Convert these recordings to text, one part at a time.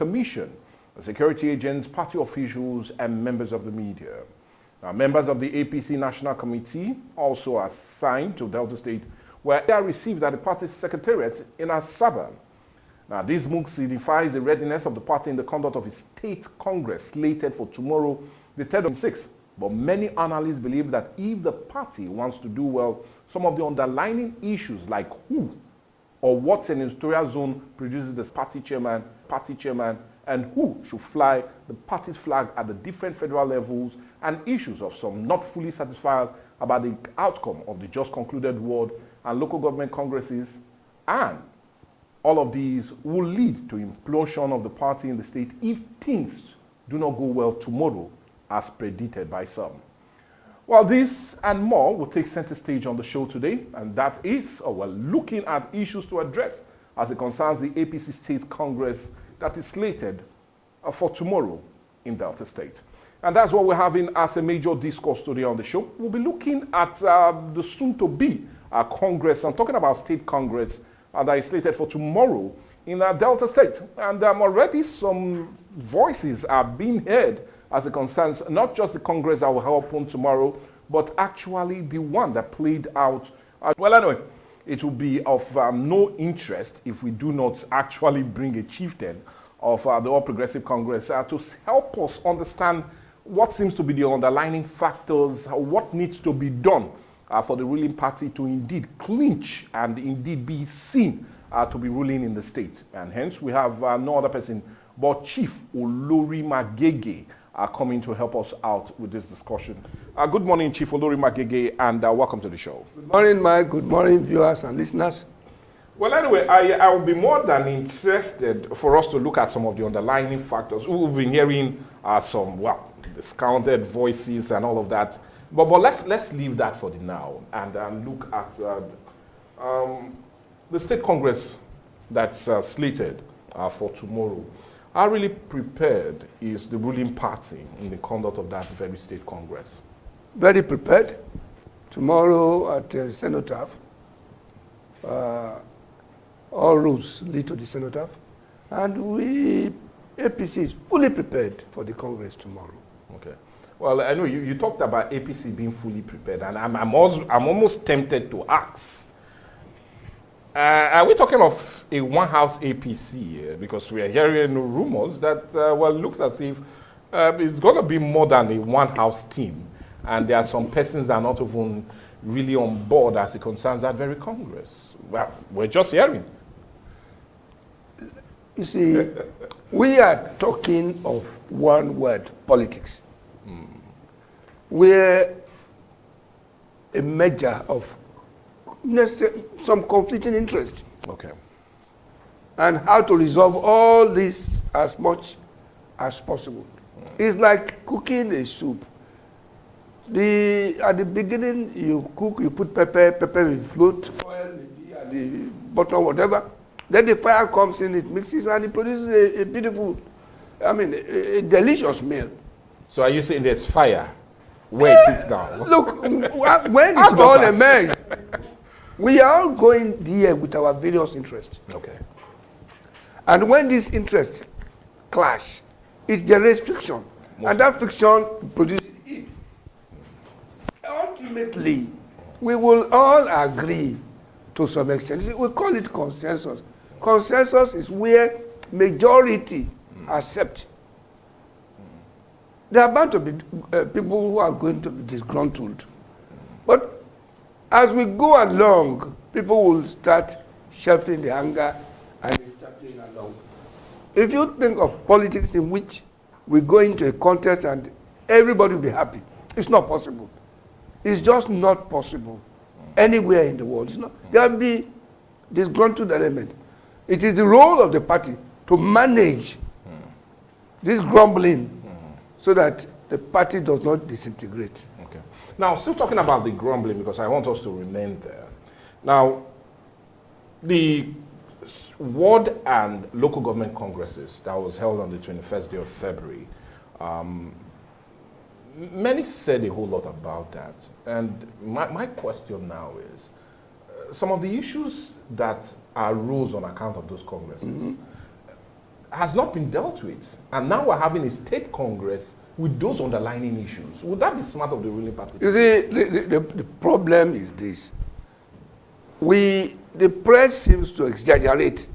Commission, the security agents, party officials, and members of the media. Now, members of the APC National Committee, also assigned to Delta State, were received at the party's secretariat in Asaba. Now, this move signifies the readiness of the party in the conduct of its state congress slated for tomorrow, the 3rd of 6th. But many analysts believe that if the party wants to do well, some of the underlying issues like who or what senatorial zone produces the party chairman, and who should fly the party's flag at the different federal levels, and issues of some not fully satisfied about the outcome of the just concluded ward and local government congresses, and all of these will lead to implosion of the party in the state if things do not go well tomorrow, as predicted by some. Well, this and more will take center stage on the show today, and that is, we're looking at issues to address as it concerns the APC State Congress that is slated for tomorrow in Delta State. And that's what we're having as a major discourse today on the show. We'll be looking at the soon-to-be Congress. I'm talking about State Congress that is slated for tomorrow in Delta State. And already some voices are being heard as it concerns not just the Congress that will happen tomorrow, but actually the one that played out. Well, anyway, it will be of no interest if we do not actually bring a chieftain of the All Progressive Congress to help us understand what seems to be the underlying factors, what needs to be done for the ruling party to indeed clinch and indeed be seen to be ruling in the state. And hence, we have no other person but Chief Olori Magege coming to help us out with this discussion. Good morning, Chief Olori Magege, and welcome to the show. Good morning, Mike. Good morning, viewers and listeners. Well, anyway, I will be more than interested for us to look at some of the underlying factors. We've been hearing some, discounted voices and all of that. But let's leave that for the now and look at the State Congress that's slated for tomorrow. How really prepared is the ruling party in the conduct of that very State Congress? Very prepared. Tomorrow at the Cenotaph, all roads lead to the Cenotaph, and APC is fully prepared for the Congress tomorrow. Okay. Well, I know you talked about APC being fully prepared, and I'm almost tempted to ask, are we talking of a one-house APC? Because we are hearing rumors that, it looks as if it's going to be more than a one-house team, and there are some persons that are not even really on board as it concerns that very Congress. Well, we're just hearing. You see, we are talking of one word, politics. We're a measure of some conflicting interest. Okay. And how to resolve all this as much as possible. It's like cooking a soup. At the beginning, you cook, you put pepper will float, oil will be at the bottom, whatever. Then the fire comes in, it mixes, and it produces a beautiful, a delicious meal. So are you saying there's fire where it is now? Look, when it's all emerged, we are all going there with our various interests. Okay. And when these interests clash, it generates friction. And that friction produces heat. Ultimately, we will all agree to some extent. We call it consensus. Consensus is where majority accept. There are bound to be people who are going to be disgruntled. But as we go along, people will start shelving the anger and start playing along. If you think of politics in which we go into a contest and everybody will be happy, it's not possible. It's just not possible anywhere in the world. It's not. There will be disgruntled element. It is the role of the party to manage this grumbling so that the party does not disintegrate. Okay. Now, still talking about the grumbling, because I want us to remain there. Now, the ward and local government congresses that was held on the 21st day of February, many said a whole lot about that. And my question now is, some of the issues that arose on account of those congresses, has not been dealt with. And now we're having a state congress with those underlying issues. Would that be smart of the ruling party? You see, the problem is this. The press seems to exaggerate.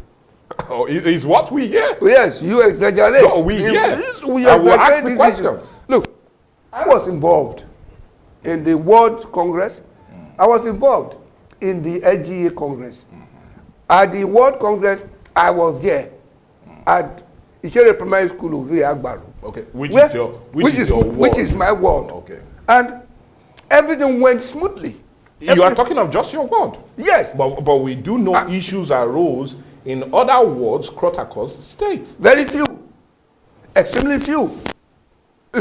Oh, is what we hear. Yes, you exaggerate. No, we hear. We I will ask the questions. Look, I was involved in the World Congress. I was involved in the LGA Congress. At the World Congress, I was there at Ishere Primary School of Agbaru. Okay, which is your ward? Which is my ward. Okay. And everything went smoothly. You are talking of just your ward? Yes. But we do know issues arose in other wards across the state. Very few. Extremely few.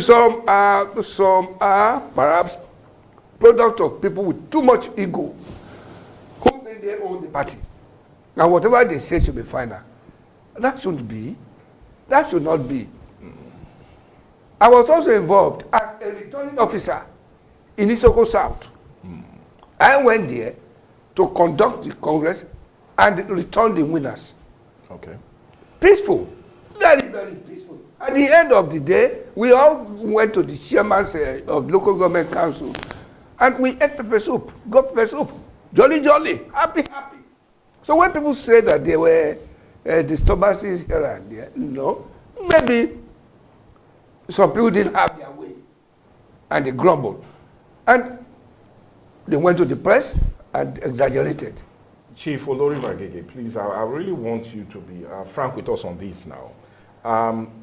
Some are perhaps product of people with too much ego who think they own the party. And whatever they say should be final. That shouldn't be. That should not be. I was also involved as a returning officer in Isoko South. I went there to conduct the Congress and return the winners. Okay. Peaceful. Very, very peaceful. At the end of the day, we all went to the chairman of local government council and we ate pepper soup, got pepper soup. Jolly, jolly, happy, happy. So when people say that there were disturbances here and there, no, maybe some people didn't have their way and they grumbled. And they went to the press and exaggerated. Chief Olori Magege, please, I really want you to be frank with us on this now.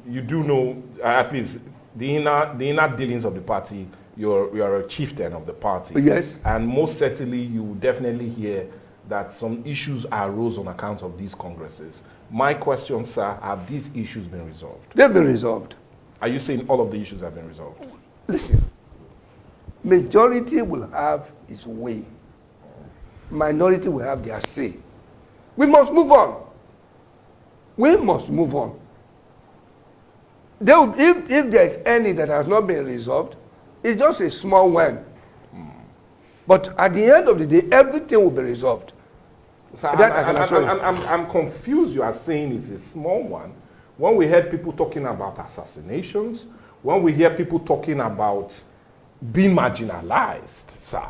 You do know, at least, the inner dealings of the party. You're a chieftain of the party. Yes. And most certainly, you will definitely hear that some issues arose on account of these congresses. My question, sir, have these issues been resolved? They've been resolved. Are you saying all of the issues have been resolved? Listen, majority will have its way. Minority will have their say. We must move on. We must move on. If there is any that has not been resolved, it's just a small one. But at the end of the day, everything will be resolved. So I'm confused. You are saying it's a small one. When we heard people talking about assassinations, when we hear people talking about being marginalized, sir.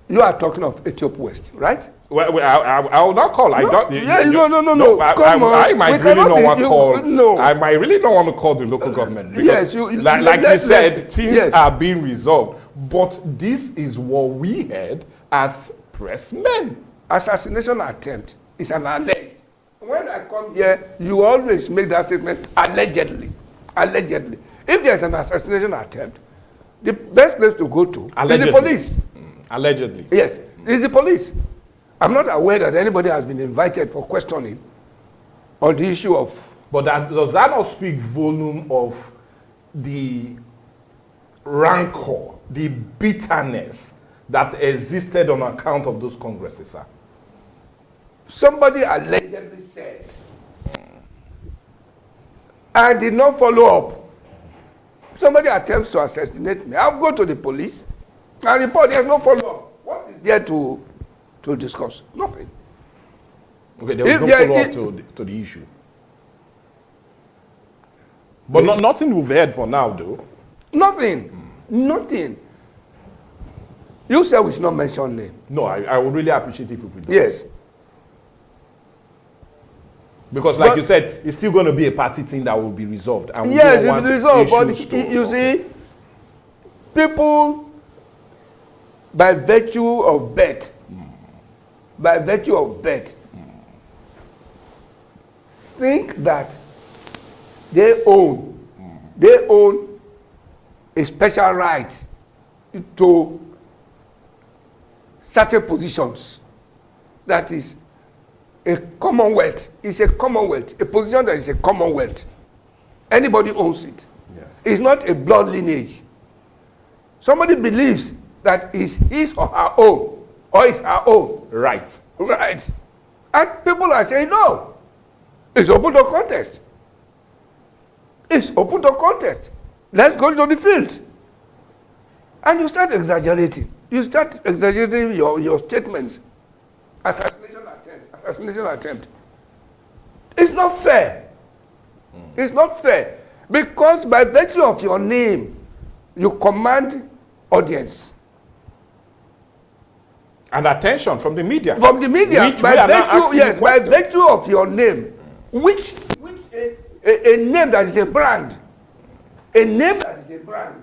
You are talking of Ethiopia West, right? Well, I will not call. No, I don't. No. I might really not want to call. No. I might really not want to call the local government because, like you said, things are being resolved. But this is what we heard as pressmen. Assassination attempt is an alleged. When I come here, you always make that statement allegedly. Allegedly. If there's an assassination attempt, the best place to go to is the police. Allegedly. Yes, it's the police. I'm not aware that anybody has been invited for questioning on the issue of... But does that not speak volume of the rancor, the bitterness that existed on account of those congresses, sir? Somebody allegedly said, I did not follow up. Somebody attempts to assassinate me. I'll go to the police and report there's no follow-up. What is there to discuss? Nothing. Okay, there was no follow-up to the issue. But nothing we've heard for now, though. Nothing. Nothing. You said we should not mention name. No, I would really appreciate if we could. Yes. Because like you said, it's still going to be a party thing that will be resolved. And yes, it will be resolved. But you see, people, by virtue of birth, think that they own a special right to certain positions. That is a commonwealth. It's a commonwealth. A position that is a commonwealth. Anybody owns it. Yes. It's not a blood lineage. Somebody believes that it's his or her own, or it's her own. Right. Right. And people are saying, no. It's open to contest. It's open to contest. Let's go to the field. And you start exaggerating. You start exaggerating your statements. Assassination attempt. It's not fair. It's not fair. Because by virtue of your name, you command audience. And attention from the media. From the media, Which by virtue of your name, which a name that is a brand. A name that is a brand.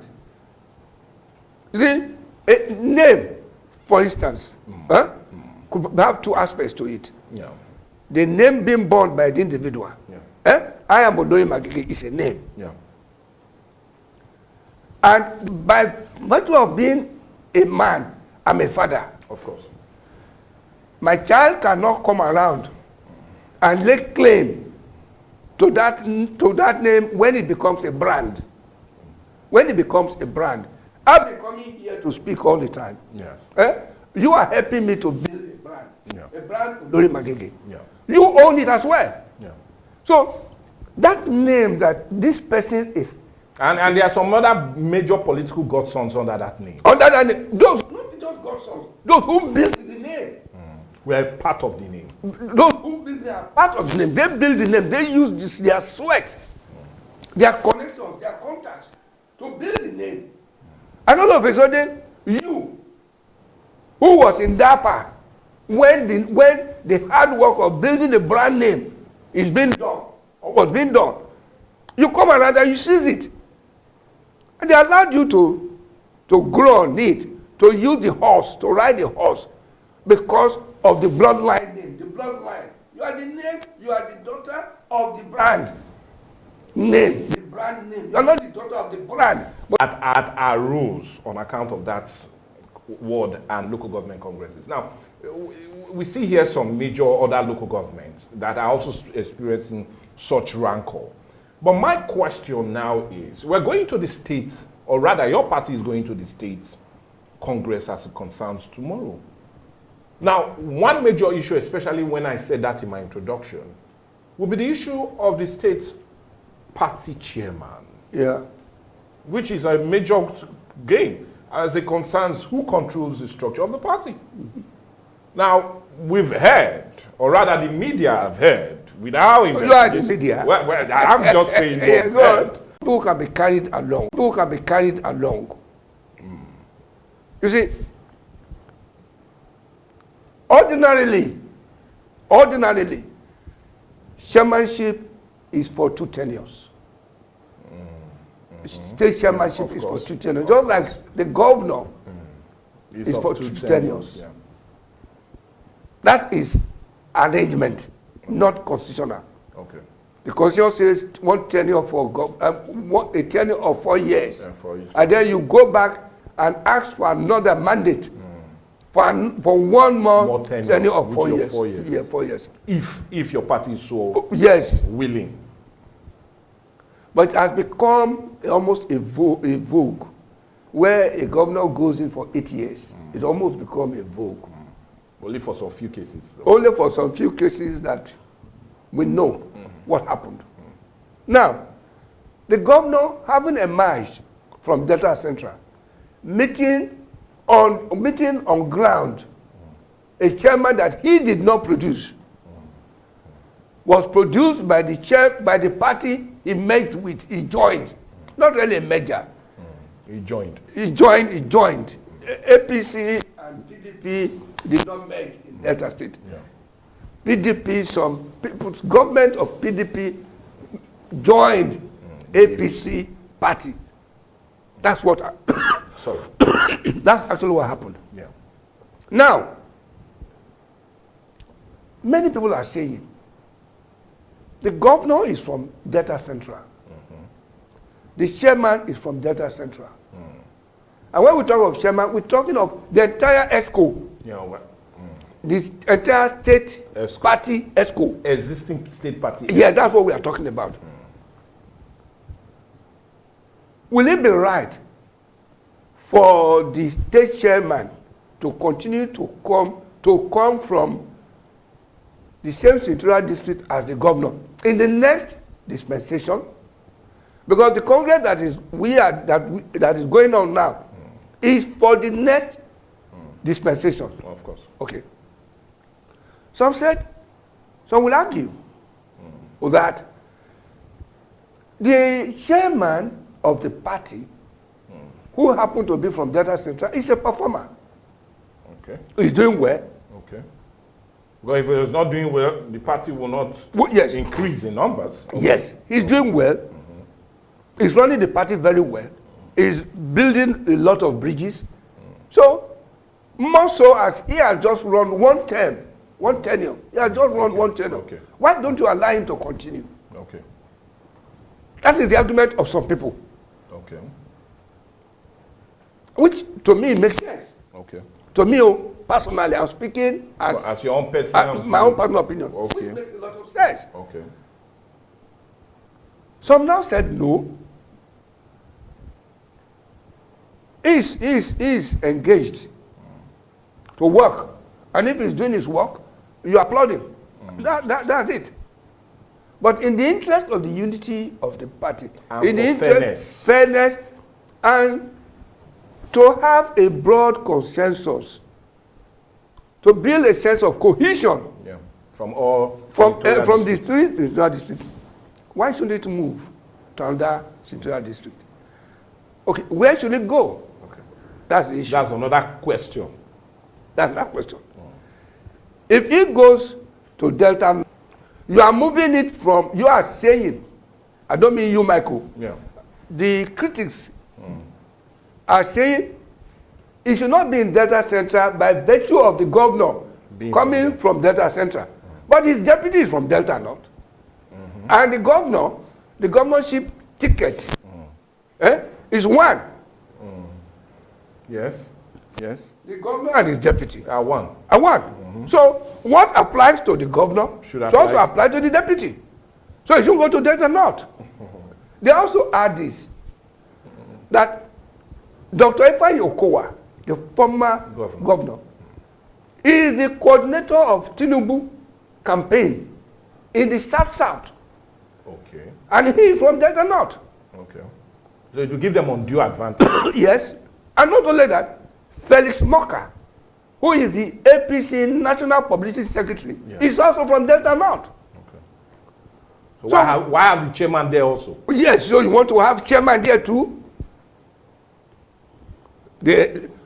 You see, a name, for instance, could have two aspects to it. Yeah. The name being born by the individual. Yeah. I am Odori Magege is a name. Yeah. And by virtue of being a man, I'm a father. Of course. My child cannot come around and lay claim to that name when it becomes a brand. When it becomes a brand. I've been coming here to speak all the time. Yes. You are helping me to build a brand. Yeah. A brand Odori Magege. Yeah. You own it as well. Yeah. So that name that this person is. And there are some other major political godsons under that name. Under that name. Those, not just godsons, those who built the name. We are part of the name. Those who build, they are part of the name. They build the name. They use this, their sweat, their connections, their contacts to build the name. And all of a sudden, you, who was in DAPA, when the hard work of building the brand name is being done, or was being done, you come around and you seize it. And they allowed you to grow on it, to use the horse, to ride the horse, because of the bloodline name, the bloodline. You are the name, you are the daughter of the brand name, the brand name. You are not the daughter of the brand. But At our rules on account of that ward and local government congresses. Now, we see here some major other local governments that are also experiencing such rancor. But my question now is, we're going to the states, or rather your party is going to the states Congress as it concerns tomorrow. Now, one major issue, especially when I said that in my introduction, will be the issue of the state party chairman. yeah, Which is a major game as it concerns who controls the structure of the party. Now, we've heard, or rather the media have heard, without you are the media. Well, I'm just saying Yes, what's heard. people can be carried along. People can be carried along. You see, ordinarily, chairmanship is for 2 tenures. State chairmanship Of is course. for 2 tenures. Just like the governor It's is of for 2 2 tenures. Yeah. That is arrangement, not constitutional. Okay. The constitution says 1 tenure for a tenure of 4 years. Yeah, 4 years. And then you go back and ask for another mandate for 1 more tenure of 4 which years. is 4 years. Yeah, 4 years. If your party is so Yes, willing. but it has become almost a vogue where a governor goes in for 8 years. It almost become a vogue. Only for some few cases. Only for some few cases that we know what happened. Now, the governor, having emerged from Delta Central, meeting on ground, a chairman that he did not produce, was produced by the party he met with, he joined. Not really a merger. He joined. He joined. APC and PDP did not merge in Delta State. Yeah. PDP, some people's government of PDP joined APC party. That's what, Sorry. that's actually what happened. Yeah. Now, many people are saying, the governor is from Delta Central. The chairman is from Delta Central. And when we talk of chairman, we're talking of the entire ESCO, Yeah. Well, this entire state ESCO. party ESCO. existing state party. Yeah, that's what we are talking about. Will it be right for the state chairman to continue to come from the same senatorial district as the governor in the next dispensation? Because the Congress that is going on now is for the next dispensation. Of course. Okay. Some will argue that the chairman of the party, who happened to be from Delta Central, is a performer. Okay. He's doing well. Okay. Well, if it is not doing well, the party will not Yes. increase in numbers. Okay. Yes, he's doing well. He's running the party very well. He's building a lot of bridges. So, more so as he has just run one tenure. He has just run one tenure. Okay. Why don't you allow him to continue? Okay. That is the argument of some people, Okay. which to me makes sense. Okay. To me, personally, I'm speaking as, So as your own personal my own personal opinion, Okay. which makes a lot of sense. Okay. Some now said no. He's engaged to work. And if he's doing his work, you applaud him. That's it. But in the interest of the unity of the party, And in the for interest fairness, and to have a broad consensus, to build a sense of cohesion Yeah. From all from territorial the districts. Senatorial district, why should it move to another Senatorial district? Okay, where should it go? Okay. That's the issue. That's another question. That's that question. If it goes to Delta, you are moving it from, you are saying, I don't mean you, Michael, Yeah. the critics are saying it should not be in Delta Central by virtue of the governor Being coming from Delta Central. But his deputy is from Delta North. And the governor, the governorship ticket is one. Yes. Yes. The governor and his deputy One. are one. So what applies to the governor Should should also apply- apply to the deputy. So it shouldn't go to Delta North. They also add this, that Dr. Ifeanyi Okowa, the former governor, is the coordinator of Tinubu campaign in the South. Okay. And he is from Delta North. Okay. So it will give them undue advantage. Yes. And not only that, Felix Moka, who is the APC National Publicity Secretary, is also from Delta North. So why have the chairman there also? Yes, so you want to have chairman there too?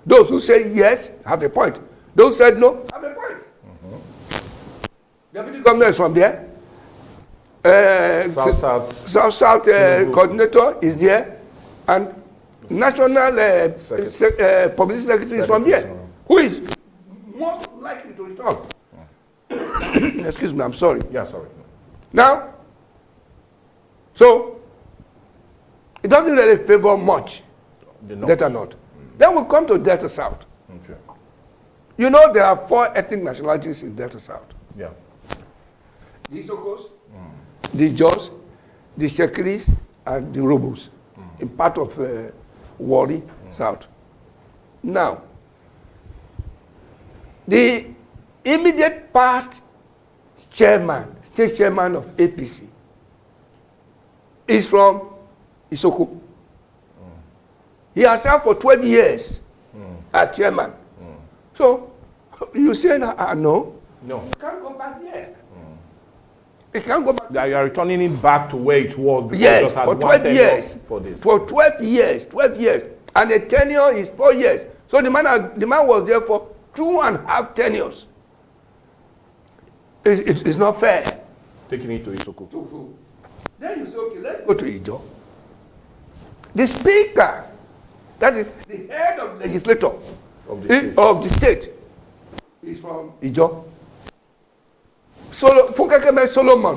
Those who say yes have a point. Those who said no have a point. Deputy governor is from there. South coordinator is there, and national publicity secretary is from there. Who is most likely to return? Excuse me, I'm sorry. Yeah, sorry. Now, so it doesn't really favor much Delta North. Then we come to Delta South. Okay. You know there are 4 ethnic nationalities in Delta South. Yeah. The Isokos, the Jos, the Shekiris, and the Robos, in part of Warri South. Now, the immediate past chairman, state chairman of APC, is from Isoko. He has served for 12 years as chairman. So, you say no? No. You can't go back there. You can't go back. That you are returning it back to where it was before. Yes, just had for one 12 tenure years. For this. For 12 years. And the tenure is 4 years. So the man was there for 2.5 tenures. It's not fair. Taking it to Isoko. Then you say, okay, let's go to Ijo. The speaker, that is the head of legislature of the state, is from Ijo. Funkekeme Solomon